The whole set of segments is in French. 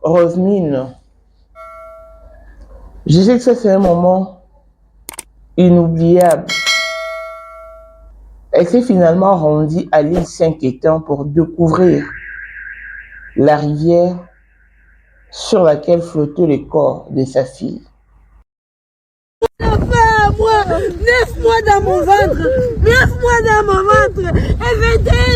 Roselyne, je sais que ça c'est un moment inoubliable. Elle s'est finalement rendue à l'île Saint-Quentin pour découvrir la rivière sur laquelle flottait le corps de sa fille. Moi, 9 mois dans mon ventre, 9 mois dans mon ventre, et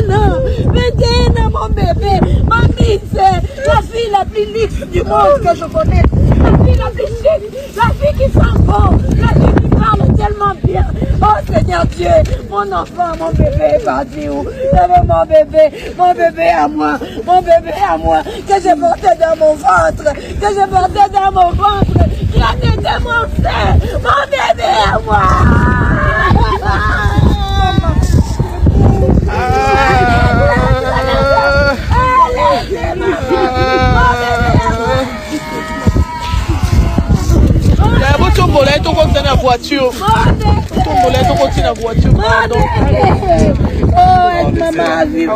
21 ans, 21 ans mon bébé, ma fille c'est la fille la plus luxe du monde que je connais, la fille la plus chic, la fille qui sent bon, la fille qui parle tellement bien. Oh Seigneur Dieu, mon enfant, mon bébé est parti où? Mon bébé à moi, que j'ai porté dans mon ventre, qui a été mon sein, mon bébé à moi. Tombolé, tu continues la voiture. Tombolé, tu continues la voiture. Oh, maman, vive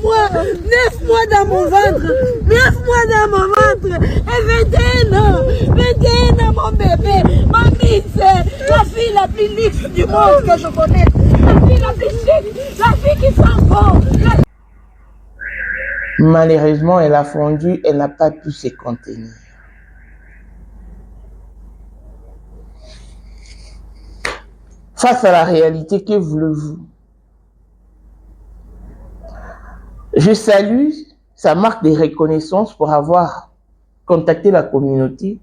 moi, 9 mois dans mon ventre, 9 mois dans mon ventre, et 21 ans, mon bébé, ma fille c'est la fille la plus luxe du monde que je connais, la fille la plus chic, la fille qui sent bon. Malheureusement, elle a fondu, elle n'a pas pu se contenir. Face à la réalité, que voulez-vous? Je salue sa marque de reconnaissance pour avoir contacté la communauté.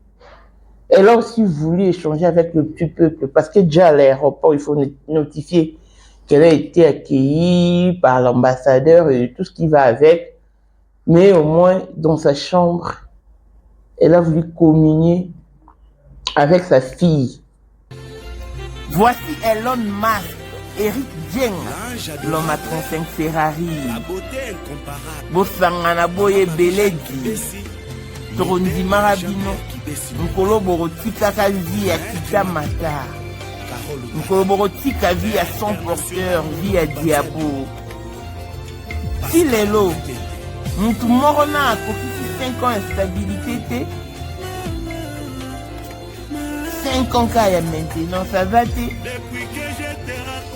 Elle a aussi voulu échanger avec le petit peuple parce que déjà à l'aéroport, il faut notifier qu'elle a été accueillie par l'ambassadeur et tout ce qui va avec. Mais au moins, dans sa chambre, elle a voulu communier avec sa fille. Voici Elon Musk, Eric Dieng, l'homme à 35 Ferrari. Bosangana boye beledi. Torondi marabino. Nkolo borotika kazi ya kita mata. Nkolo borotika vie à son porteur, vie à diabo. Si lelo, mutu moko na akokisi 5 ans instabilité te. 5 ans kaya maintenant, ça va te.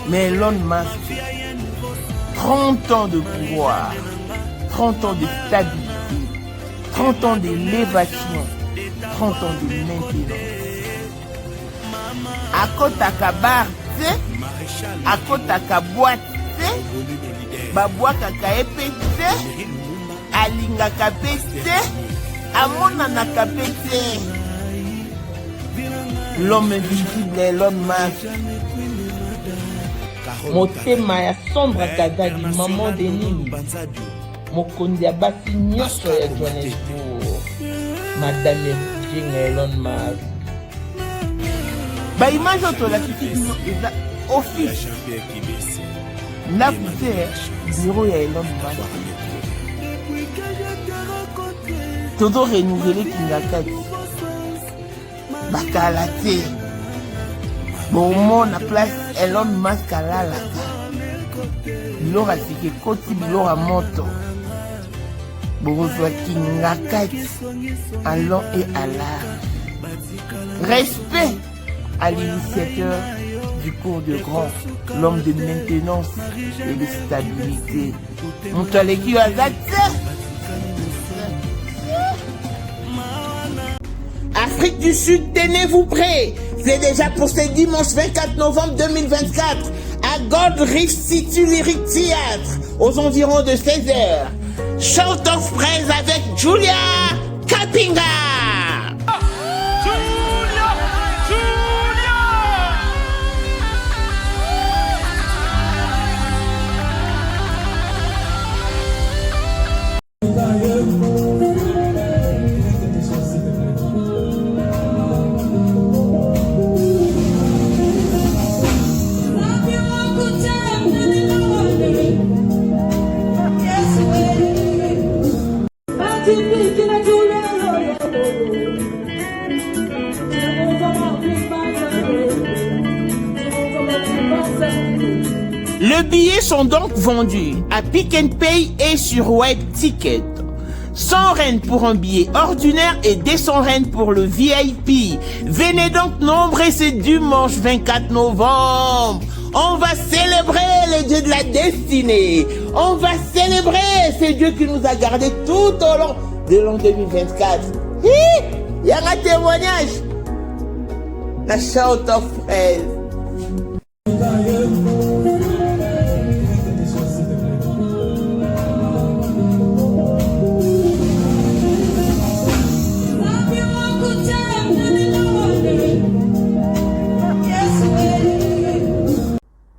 Mais Elon Musk, 30 ans de pouvoir, 30 ans de stabilité, 30 ans d'élévation, 30 ans de maintenance. À côté à bar, à côté à boîte, babwa kaka epete, alinga kapete, amona na kapete. L'homme invisible Elon Musk. Motema ya sombre kadali maman de nini. Mokondi ya basi nyonso ya Johannesburg. Madame Jing Elon Musk. Ba image otolakisi bino eza office. Nakute bureau ya Elon Musk. Todo renouveler kingakati. Bakala te. Bon, na place Elon Musk alalaka. Bilora sike koti bilora moto. Borozwa kingakati. Allons et à large. Respect à l'initiateur du cours de grand, l'homme de maintenance et de stabilité. Montaleki Azate. Afrique du Sud, tenez-vous prêts. C'est déjà pour ce dimanche 24 novembre 2024 à Gold Reef City Lyric Theatre aux environs de 16h. Shout of praise avec Julia Kapinga. Les billets sont donc vendus à Pick n Pay et sur Web Ticket. 100 rennes pour un billet ordinaire et 200 rennes pour le VIP. Venez donc nombreux ce dimanche 24 novembre. On va célébrer le Dieu de la destinée. On va célébrer ce Dieu qui nous a gardés tout au long de l'an 2024. Il y a un témoignage. La shout of praise.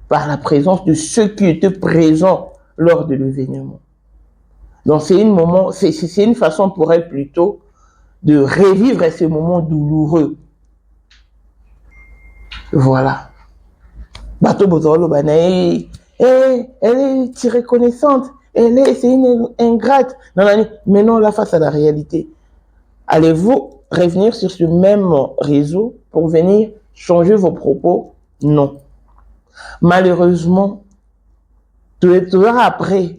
Par la présence de ceux qui étaient présents lors de l'événement. Donc c'est une façon pour elle plutôt de revivre ces moments douloureux. Voilà. Bateau Bozolo elle est reconnaissante, c'est une ingrate. Non, mais non, là face à la réalité. Allez-vous revenir sur ce même réseau pour venir changer vos propos? Non. Malheureusement, tu es toujours après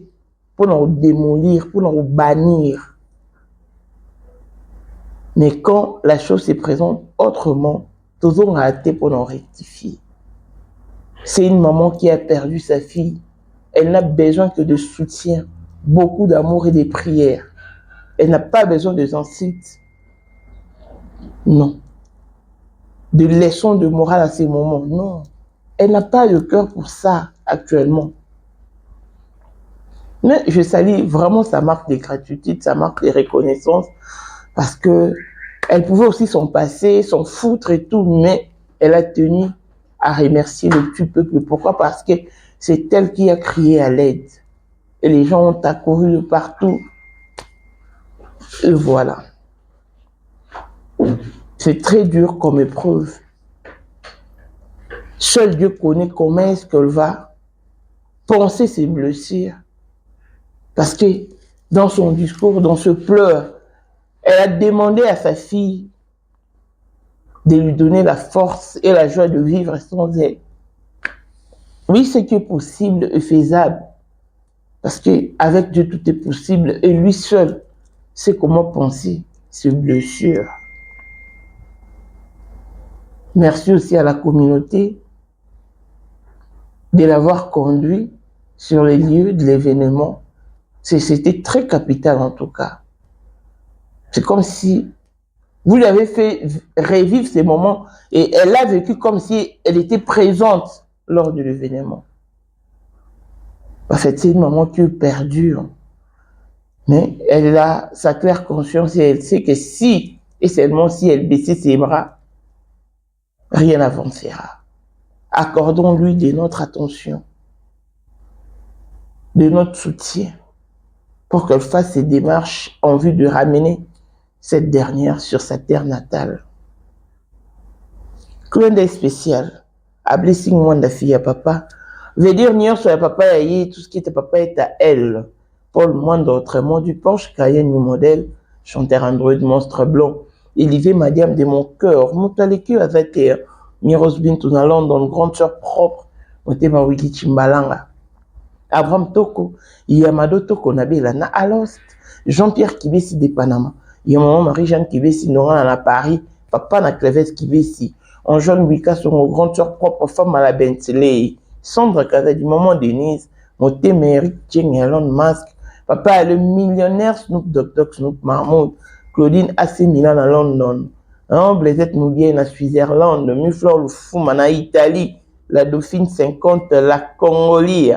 pour nous démolir, pour nous bannir. Mais quand la chose se présente autrement, toujours raté pour nous rectifier. C'est une maman qui a perdu sa fille. Elle n'a besoin que de soutien, beaucoup d'amour et de prières. Elle n'a pas besoin de insultes. Non. De leçons de morale à ces moments. Non. Elle n'a pas le cœur pour ça actuellement. Mais je salue vraiment sa marque de gratitude, sa marque de reconnaissance, parce que elle pouvait aussi s'en passer, s'en foutre et tout, mais elle a tenu à remercier le petit peuple. Pourquoi? Parce que c'est elle qui a crié à l'aide. Et les gens ont accouru de partout. Et voilà. C'est très dur comme épreuve. Seul Dieu connaît comment est-ce qu'elle va penser ses blessures. Parce que dans son discours, dans ce pleur, elle a demandé à sa fille de lui donner la force et la joie de vivre sans elle. Oui, ce qui est possible est faisable. Parce qu'avec Dieu, tout est possible. Et lui seul sait comment penser ses blessures. Merci aussi à la communauté de l'avoir conduit sur les lieux de l'événement. C'était très capital en tout cas. C'est comme si vous lui avez fait revivre ces moments et elle l'a vécu comme si elle était présente lors de l'événement. En fait, c'est une maman qui est perdue. Mais elle a sa claire conscience et elle sait que si, et seulement si elle baissait ses bras, rien n'avancera. Accordons-lui de notre attention, de notre soutien, pour qu'elle fasse ses démarches en vue de ramener cette dernière sur sa terre natale. Clin d'œil spécial, à blessing Mwanda fille à papa, veut dire nier sur papa et tout ce qui était papa est à elle. Paul Mwanda autrement du Porsche Cayenne modèle, chanteur Android monstre blanc, élevé Madiam de mon cœur, Moutaleki avec Miros Bintou na London, grande sœur propre, Motema Wiki Chimbalanga. Abraham Toko, Yamado Toko Nabela na Alost, Jean-Pierre Kibesi de Panama, Maman Marie-Jeanne Kibesi Nora na Paris, Papa na Cleves Kibesi, Anjol Wika son grande sœur propre femme à la Bentley, Sandra Kaza du Maman Denise, Motema Eric Cheng Elon Musk, Papa le millionnaire Snoop Dogg Snoop Mahmoud, Claudine AC Milan à London, Blaisette Mouguier na Switzerland, Muflor le Fouma na Italie, la Dauphine 50, la Congolie.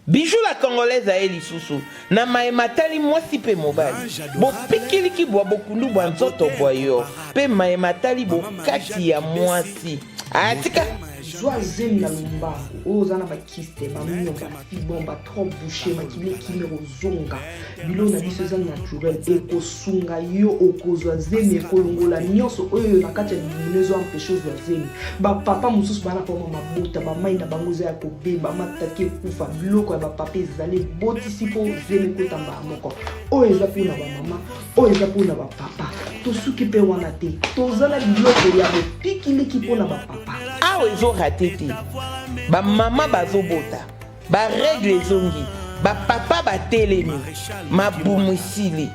Bijou la Congolaise à Eli Soussou, na maematali mwasi pe mobali. Bo pikili ki bwa bokundu bwa nzoto bwa yo, pe maematali bo kati ya mwasi. Atika Joa zemi na lumbaku, oza na bakiste, bamionga, fibomba, trop bouché, makile kimero zonga. Bilo na biso eza naturel, eko sunga yo okozwa zemi ekolongola nyonso oyo na kati ya limunezo empêche ozwa zemi. Ba papa mususu bana pa mama buta, ba mai na bango za kobeba, mataki ekufa, biloko ya ba papa ezali botisi po zemi kotamba moko. Oyo eza po na ba mama, oyo eza po na ba papa. tosuki mpe wana te toza na biloko ya bopikiliki mpo na bapapa awa ezorate te bamama bazobota baregle ezongi bapapa batelemi mabumu esili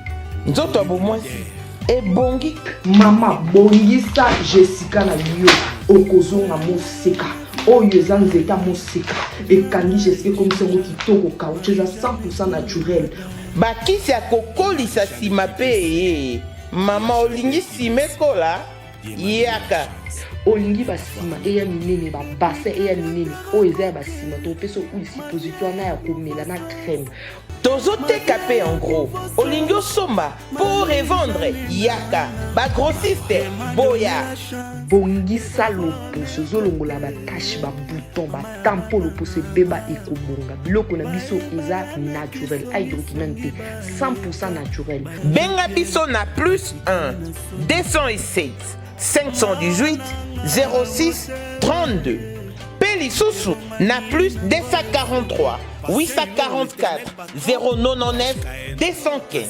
nzoto ya bomwasi ebongi mama bongisa Jessica na yo okozonga moseka oyo eza nzeta moseka ekangi Jessica ekomisa yango kitoko kauche eza 100% naturel bakisi ya kokolisa nsima mpe eye mama olingi nsima ekola yaka olingi basima eya minene babassin eya minene oyo eza ya basima topesa oyo suppositoire na ya komela na crème tozoteka mpe en gros olingi osomba mpo revendre yaka bagrossiste boya bongisa loposo ozolongola batache babouton batampo loposo ebeba ekobonga biloko na biso eza naturel hydroquinone te 100% naturel benga biso na plus 1 207 518 06 32 mpe lisusu na plus 243 844 099 215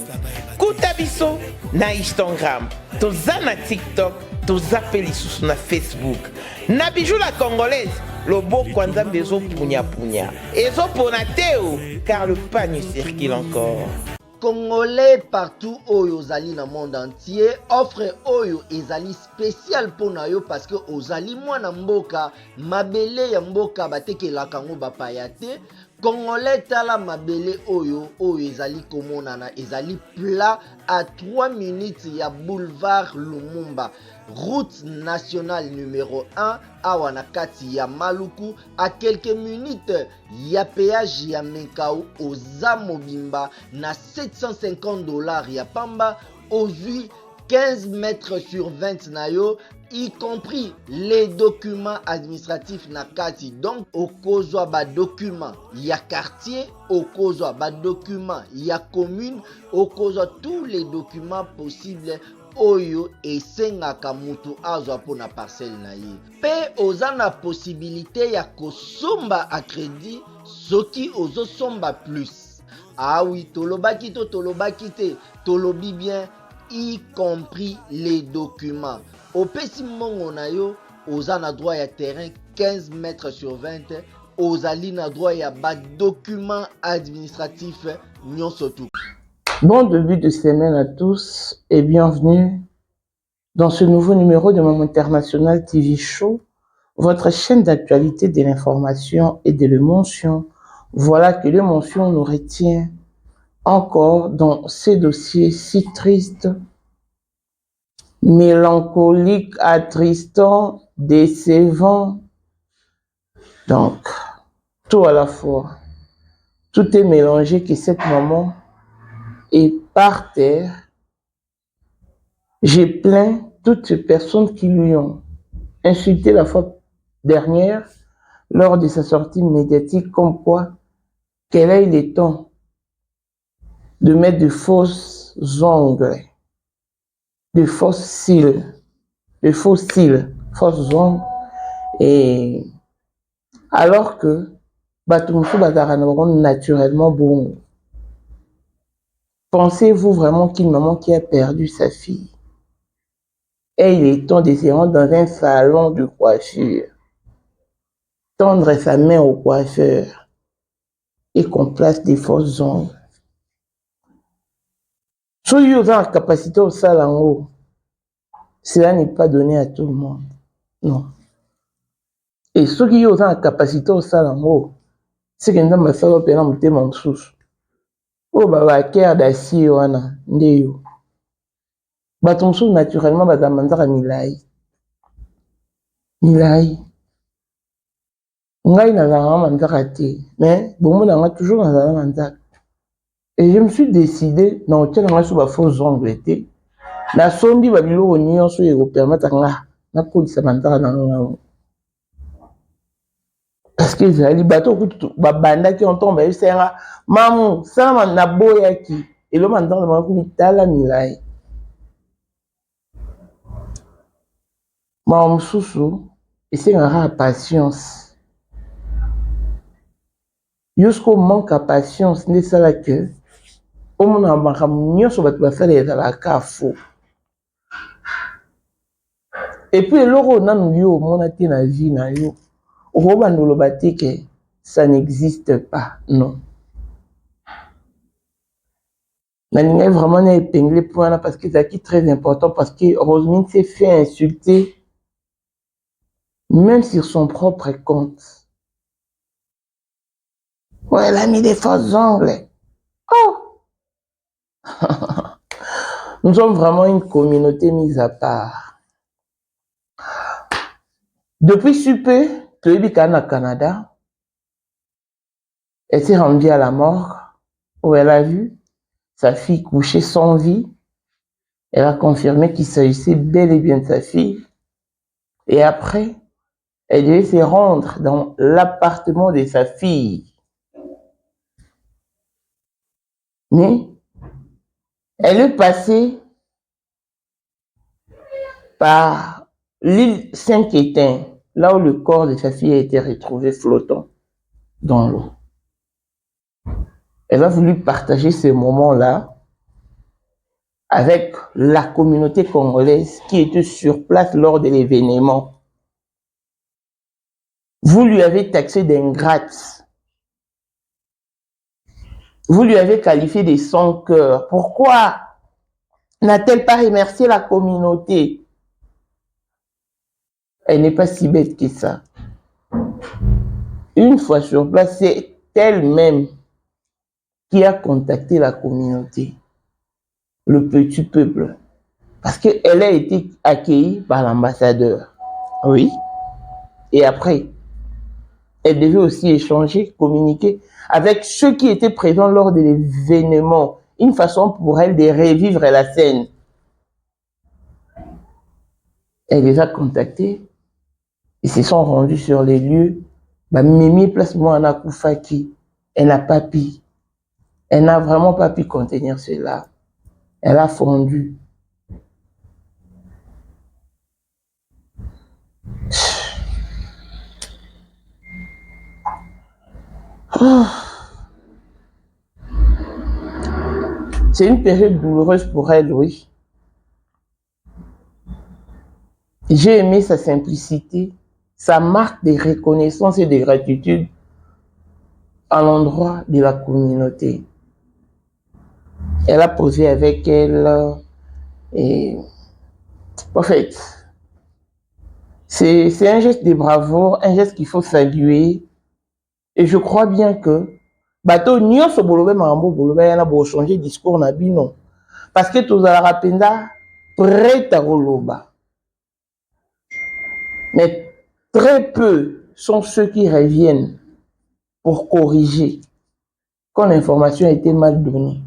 kuta biso na Instagram toza na TikTok toza mpe lisusu na Facebook na bijou la congolaise loboko ya nzambe ezopunyapunya ezopona te o car le pagne circule encore. Congolais partout oyo ozali na monde entier offre oyo ezali spécial pona yo parce que ozali mwana mboka mabele ya mboka batekelaka ngo bapaya te Congolais tala mabele oyo ezali komonana ezali plat à 3 minutes ya boulevard Lumumba route nationale numéro 1 awa na kati ya Maluku à quelques minutes ya péage ya Menkau oza mobimba na $750 ya pamba ozui 15 mètres sur 20 na yo y compris les documents administratifs na kati donc okozwa ba documents ya quartier okozwa ba documents ya commune okozwa tous les documents possibles oyo esengaka mutu azwa pona parcelle na ye pe oza na possibilité ya kosomba a crédit soki ozosomba plus ah oui tolobaki te tolobi bien y compris les documents opesi mbongo na yo oza na droit ya terrain 15 mètres sur 20 ozali na droit ya ba documents administratifs nyonso tu. Bon début de semaine à tous et bienvenue dans ce nouveau numéro de Maman International TV Show, votre chaîne d'actualité de l'information et de l'émotion. Voilà que l'émotion nous retient encore dans ces dossiers si tristes, mélancoliques, attristants, décevants. Donc, tout à la fois. Tout est mélangé que cette maman est par terre. J'ai plaint toutes ces personnes qui lui ont insulté la fois dernière lors de sa sortie médiatique comme quoi qu'elle a eu le temps de mettre de fausses ongles, de fausses cils, fausses ongles, et alors que naturellement bon. Pensez-vous vraiment qu'une maman qui a perdu sa fille ait le temps de se rendre dans un salon de coiffure, tendre sa main au coiffeur et qu'on place des fausses ongles? Si vous avez la capacité au salon, cela n'est pas donné à tout le monde. Non. Et ceux qui ont la capacité au salon, c'est que nous avons fait un peu de mensonge. Oh, bah, cœur d'acier, wana, ndeyo. Bato mosusu naturellement bazamanzaka milai. Ngai nazalaka manzaka te, mais bon nanga toujours nazalaka manzaka. Et je me suis décidé na otia nanga so ba faux ongles te. Na sombi ba biloko nyonso eko permettre nga na kolisa manzaka nanga. Parce que ezali bato babandaki ontomba esenga mamu sama na boyaki elo manzaka na mitala milai. Ma mosusu esengaka patience. Jusqu'au manque à patience nde sala que omona makambo nyonso bato basala ezalaka faux. Et puis, l'euro, on a mon été na vie, na yo. Que ça n'existe pas. Non. Naninga vraiment n'a épinglé point là parce que c'est très important parce que Rosemine s'est fait insulter même sur son propre compte. Ouais, elle a mis des fausses ongles. Oh! Nous sommes vraiment une communauté mise à part. Depuis super, Toyibikana Canada, elle s'est rendue à la mort où elle a vu sa fille coucher sans vie. Elle a confirmé qu'il s'agissait bel et bien de sa fille. Et après, elle devait se rendre dans l'appartement de sa fille. Mais elle est passée par l'île Saint-Quentin, là où le corps de sa fille a été retrouvé flottant dans l'eau. Elle a voulu partager ce moment-là avec la communauté congolaise qui était sur place lors de l'événement. Vous lui avez taxé d'ingrate. Vous lui avez qualifié de sans cœur. Pourquoi n'a-t-elle pas remercié la communauté? Elle n'est pas si bête que ça. Une fois sur place, c'est elle-même qui a contacté la communauté, le petit peuple, parce qu'elle a été accueillie par l'ambassadeur. Oui. Et après, elle devait aussi échanger, communiquer avec ceux qui étaient présents lors de l'événement. Une façon pour elle de revivre la scène. Elle les a contactés. Ils se sont rendus sur les lieux. Mimi place moi en Akoufaki. Elle n'a pas pu. Elle n'a vraiment pas pu contenir cela. Elle a fondu. C'est une période douloureuse pour elle, oui. J'ai aimé sa simplicité, sa marque de reconnaissance et de gratitude à l'endroit de la communauté. Elle a posé avec elle et en fait, c'est un geste de bravoure, un geste qu'il faut saluer. Et je crois bien que bateau nyonso bolobe mambo bolobe yana bo changer discours na bino parce que tous à la rapenda prêt à roloba. Mais très peu sont ceux qui reviennent pour corriger quand l'information a été mal donnée.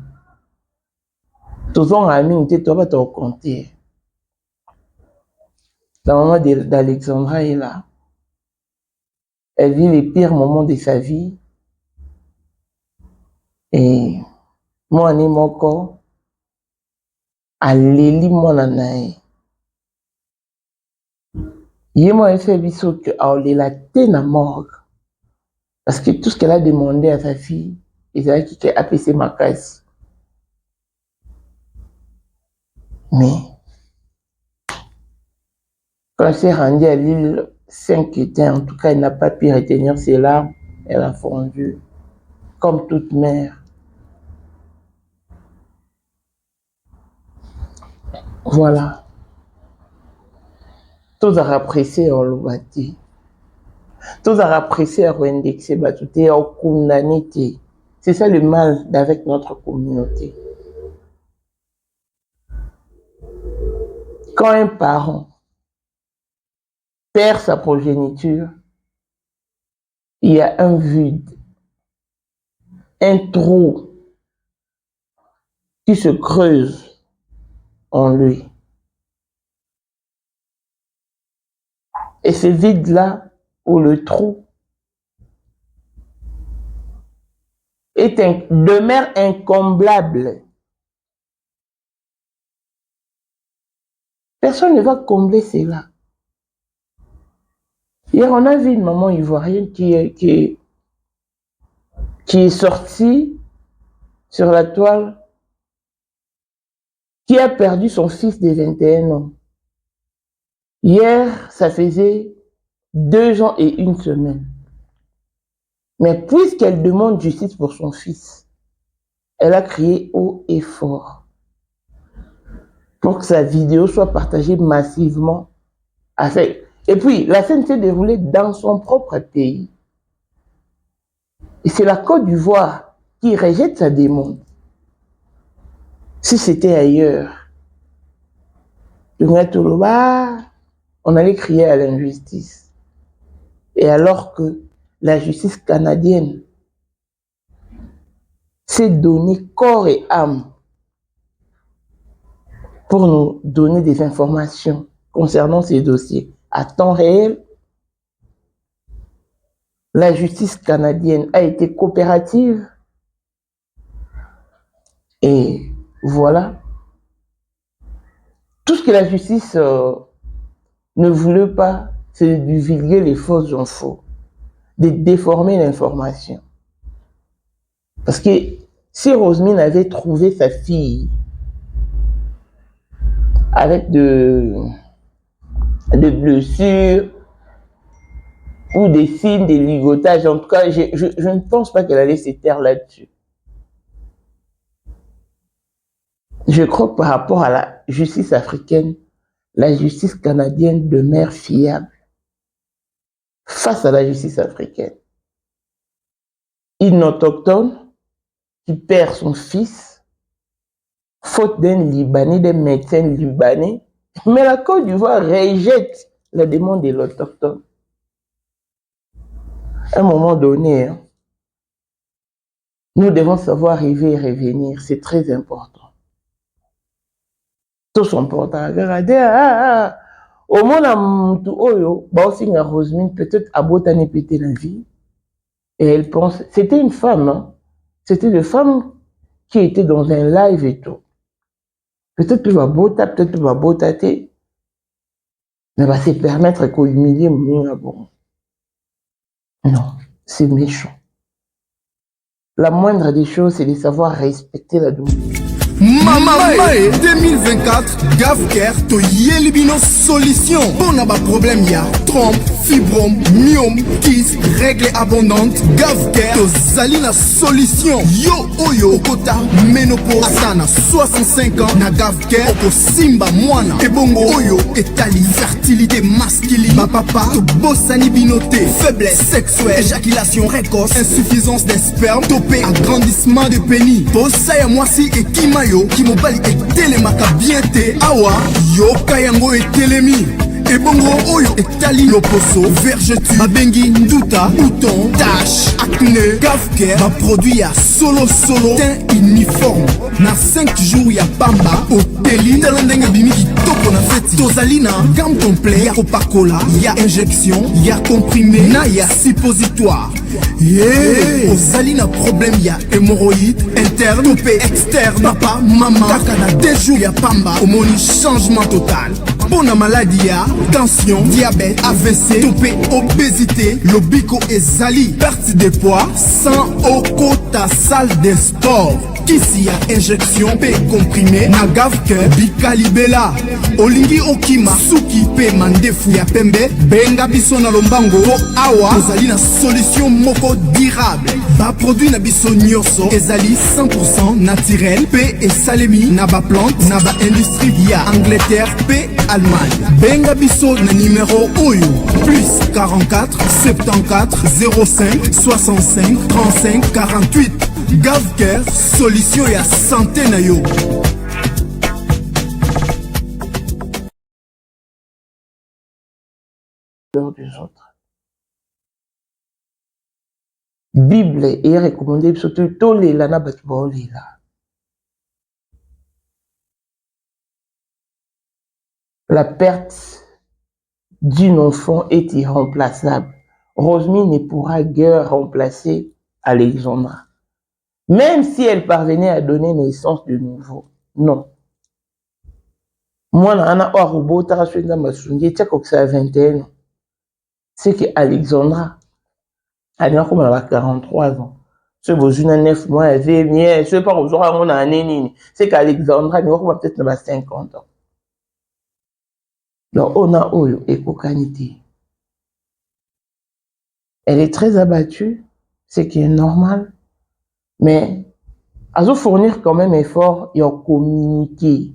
Tous ont ramené tu dois te compter. La maman d'Alexandra est là. Elle vit les pires moments de sa vie. Et moi, ni mon corps, aleli mon anaï. Yémo a fait biso que la tête na morgue. Parce que tout ce qu'elle a demandé à sa fille, il a qui a appelé ma case. Mais, quand elle s'est rendue à l'île Saint-Quentin, en tout cas, elle n'a pas pu retenir ses larmes. Elle a fondu, comme toute mère. Voilà. Tous à apprécier en l'obati. Tous à apprécier à réindexer batouté, à condamner. C'est ça le mal avec notre communauté. Quand un parent perd sa progéniture, il y a un vide, un trou qui se creuse en lui. Et ce vide-là, ou le trou, demeure incomblable. Personne ne va combler cela. Hier, on a vu une maman ivoirienne qui est sortie sur la toile, qui a perdu son fils de 21 ans. Hier, ça faisait 2 ans et 1 semaine. Mais puisqu'elle demande justice pour son fils, elle a crié haut et fort pour que sa vidéo soit partagée massivement. Et puis, la scène s'est déroulée dans son propre pays. Et c'est la Côte d'Ivoire qui rejette sa demande. Si c'était ailleurs, on allait crier à l'injustice. Et alors que la justice canadienne s'est donné corps et âme pour nous donner des informations concernant ces dossiers à temps réel, la justice canadienne a été coopérative et voilà. Tout ce que la justice ne voulait pas, c'est de divulguer les fausses infos, de déformer l'information. Parce que si Rosemine avait trouvé sa fille avec de blessures ou des signes de ligotage, en tout cas, je ne pense pas qu'elle allait se taire là-dessus. Je crois que par rapport à la justice africaine, la justice canadienne demeure fiable face à la justice africaine. Une autochtone qui perd son fils, faute d'un Libanais, d'un médecin libanais, mais la Côte d'Ivoire rejette la demande de l'autochtone. À un moment donné, nous devons savoir arriver et revenir, c'est très important. Tous sont importants. Regardez, au moins, Rosemine, peut-être à Botane pété la vie. Et elle pense, c'était une femme, hein? C'était une femme qui était dans un live et tout. Peut-être que va bota, peut-être que va botater, mais va se permettre qu'on humilie mon bon. Non, c'est méchant. La moindre des choses, c'est de savoir respecter la douleur. Mamae 2024 Gavker to Yelibino solution. Bon a problème ya trompe, fibrome, myome, kyste, règle abondante. Gavker to Zalina solution. Yo oyo kota ménopause asana 65 ans na Gavker oko simba mwana. Ebongo oyo etali fertilité masculine. Ma papa to bossani binoté, faiblesse sexuelle, éjaculation précoce, insuffisance des spermes, topé agrandissement de pénis. Bossa moi si et kimayo qui mobali etelemaka bien te awa yoka yango etelemi ebongo oyo etali loposo vergeture babengi nduta bouton tache acné Gavker baproduit ya solo teint uniforme na 5 jours ya pamba oteli tala ndenge bimi kitoko na feti tozali na gamme complet ya kopakola ya injection ya comprimé na ya suppositoire. Yeah. Ozali na problème ya hémorroïde interne topé externe papa maman kaka na 2 jours ya pamba omoni changement total. Bona maladie ya tension diabète AVC topé obésité lobiko ezali perte de poids sans okota salle de sport. Kisi ya injection pe comprimé na Gavker bikalibela olingi okima suki pe mandefu ya pembe benga biso na lombango po awa ozali na solution moko durable ba produit na biso nyonso ezali 100% naturel pe esalemi na ba plante na ba industrie ya Angleterre pe Allemagne. Benga biso na numéro oyo plus 44 74 05 65 35 48. Gavker, solution ya santé na yo. Des autres. Bible est recommandée surtout tous les lana batboli là. La perte d'une enfant est irremplaçable. Rosemine ne pourra guère remplacer Alexandra. Même si elle parvenait à donner naissance de nouveau. Non. Moi, Anna Orubo, Tarasunda Masungi, Tchakoxa 21 ans. C'est que Alexandra, elle a comme 43 ans. Ce besoin 9 mois, elle fait bien, je sais pas, on aura mon année, c'est qu'Alexandra, elle a peut-être 50 ans. Donc, on a Oyo et Kokanité. Elle est très abattue, ce qui est normal, mais elle doit fournir quand même effort et communiquer.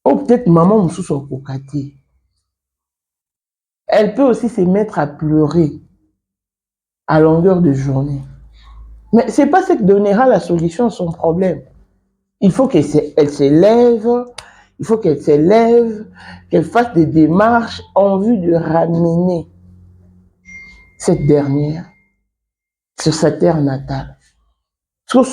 Ou peut-être maman moussou sur Kokati. Elle peut aussi se mettre à pleurer à longueur de journée. Mais ce n'est pas ce qui donnera la solution à son problème. Il faut qu'elle s'élève, il faut qu'elle s'élève, qu'elle fasse des démarches en vue de ramener cette dernière sur sa terre natale. Parce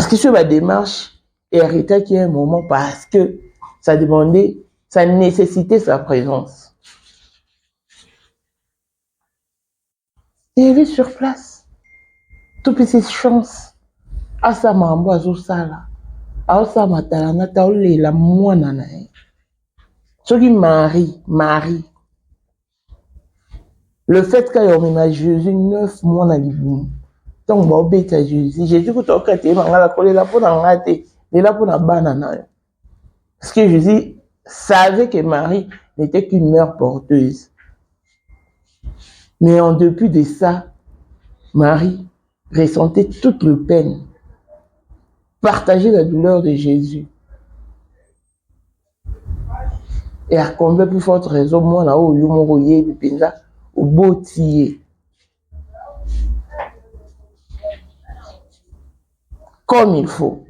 que sur la démarche, hérita qui est un moment parce que ça demandait, ça nécessitait sa présence. Et elle est sur place. Tout petite chance. À sa mambo à Zosala. À sa matalana, taole la moine. Ce qui Marie. Le fait qu'il y ait Jésus 9 mois dans l'Ibou. Donc, on va à Jésus. Jésus, quand on a été là pour la banane. Parce que Jésus savait que Marie n'était qu'une mère porteuse. Mais en dépit de ça, Marie ressentait toute la peine. Partager la douleur de Jésus. Et à combien plus forte raison, moi, là où je suis au beau tiers. Comme il faut.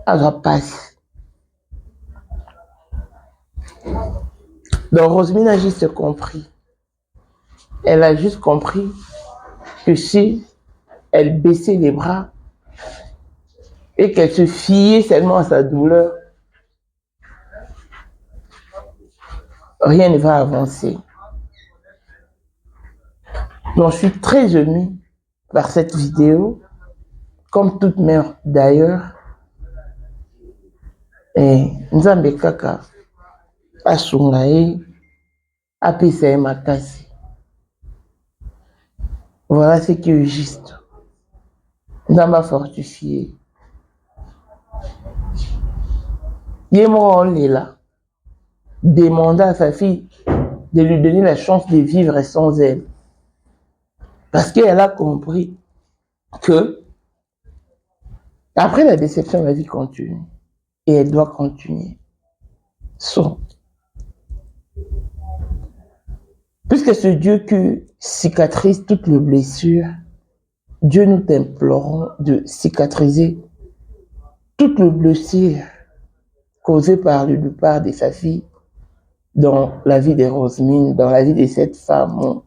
Elle va passer. Donc, Rosemine a juste compris. Elle a juste compris que si elle baissait les bras et qu'elle se fiait seulement à sa douleur, rien ne va avancer. Donc, je suis très émue par cette vidéo, comme toute mère d'ailleurs. Et Nzambe Kaka Asungae Apisa Makasi. Voilà ce qui est juste. Nzamba fortifié. Yémo Léla demanda à sa fille de lui donner la chance de vivre sans elle. Parce qu'elle a compris que après la déception, la vie continue. Et elle doit continuer. Puisque c'est Dieu qui cicatrise toutes les blessures, Dieu nous implorons de cicatriser toutes les blessures causées par le départ de sa fille dans la vie de Rosemine, dans la vie de cette femme.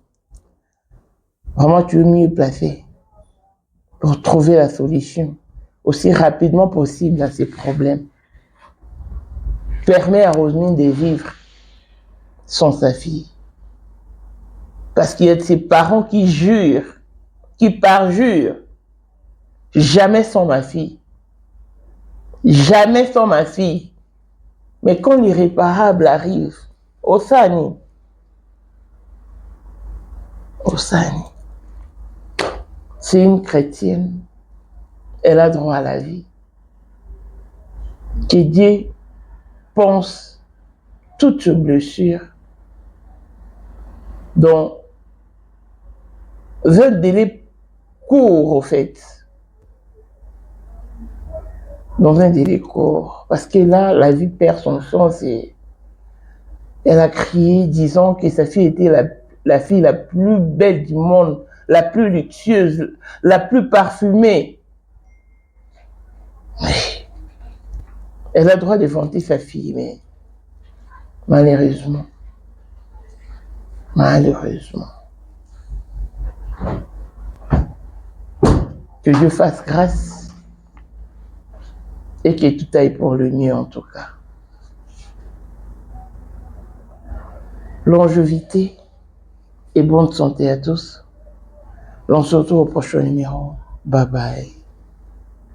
Vraiment, tu es mieux placé pour trouver la solution aussi rapidement possible à ces problèmes. Permet à Rosemine de vivre sans sa fille. Parce qu'il y a de ses parents qui jurent, qui parjurent, jamais sans ma fille. Jamais sans ma fille. Mais quand l'irréparable arrive, Osani, c'est une chrétienne. Elle a droit à la vie. Que Dieu pense toutes ces blessures dans un délai court, au fait. Dans un délai court. Parce que là, la vie perd son sens et elle a crié disant que sa fille était la fille la plus belle du monde, la plus luxueuse, la plus parfumée. Elle a le droit de vanter sa fille, mais malheureusement, que Dieu fasse grâce et que tout aille pour le mieux en tout cas. Longévité et bonne santé à tous. On se retrouve au prochain numéro. Bye bye.